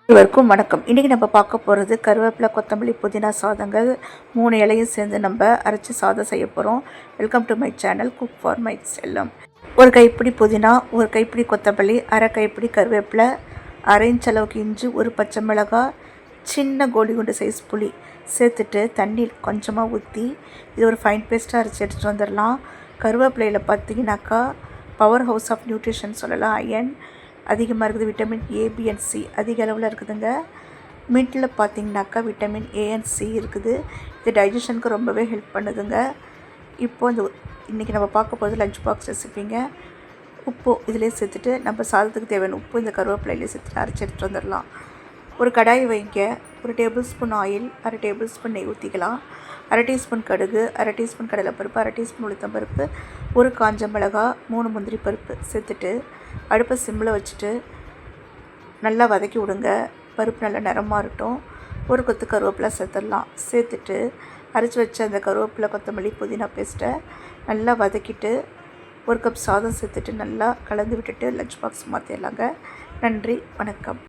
அனைவருக்கும் வணக்கம். இன்றைக்கி நம்ம பார்க்க போகிறது கருவேப்பிலை, கொத்தமல்லி, புதினா சாதங்கள் 3 இலையும் சேர்ந்து நம்ம அரைச்சி சாதம் செய்ய போகிறோம். Welcome to my channel cook for my செல்லம். ஒரு கைப்பிடி புதினா, ஒரு கைப்பிடி கொத்தமல்லி, அரை கைப்பிடி கருவேப்பிலை, அரை இன்ச் அளவுக்கு இஞ்சி, ஒரு பச்சை மிளகாய், சின்ன கோலி குண்டு சைஸ் புளி சேர்த்துட்டு தண்ணி கொஞ்சமாக ஊற்றி இது ஒரு ஃபைன் பேஸ்ட்டாக அரைச்சி எடுத்துகிட்டு வந்துடலாம். கருவேப்பிலையில் பார்த்தீங்கன்னாக்கா பவர் ஹவுஸ் ஆஃப் நியூட்ரிஷன் சொல்லலாம். அயன் அதிகமாக இருக்குது. Vitamin A, B and C அதிக அளவில் இருக்குதுங்க. மின்ட்டில் பார்த்திங்கனாக்கா விட்டமின் ஏ அண்ட் சி இருக்குது. இது டைஜஷனுக்கு ரொம்பவே ஹெல்ப் பண்ணுதுங்க. இப்போது இன்றைக்கி நம்ம பார்க்க போகிறது லஞ்ச் பாக்ஸ் ரெசிப்பிங்க. உப்பு இதிலே சேர்த்துட்டு நம்ம சாதத்துக்கு தேவையான உப்பு இந்த கருவேப்பிலையிலே சேர்த்துட்டு அரைச்சி எடுத்துகிட்டு வந்துடலாம். ஒரு கடாய் வைங்க. ஒரு டேபிள் ஸ்பூன் ஆயில், அரை டேபிள் ஸ்பூன் நெய் ஊற்றிக்கலாம். அரை டீஸ்பூன் கடுகு, அரை டீஸ்பூன் கடலைப்பருப்பு, அரை டீஸ்பூன் உளுத்தம்பருப்பு, ஒரு காஞ்ச மிளகா, 3 முந்திரி பருப்பு சேர்த்துட்டு அடுப்பை சிம்மில் வச்சுட்டு நல்லா வதக்கி விடுங்க. பருப்பு நல்லா நிறமாக இருக்கட்டும். ஒரு கொத்து கருவேப்பிலை சேர்த்துடலாம். சேர்த்துட்டு அரைச்சி வச்ச அந்த கருவேப்பிலை, கொத்தமல்லி, புதினா பேஸ்ட்டை நல்லா வதக்கிட்டு ஒரு கப் சாதம் சேர்த்துட்டு நல்லா கலந்து விட்டுட்டு லஞ்ச் பாக்ஸ் மாற்றிடலாங்க. நன்றி, வணக்கம்.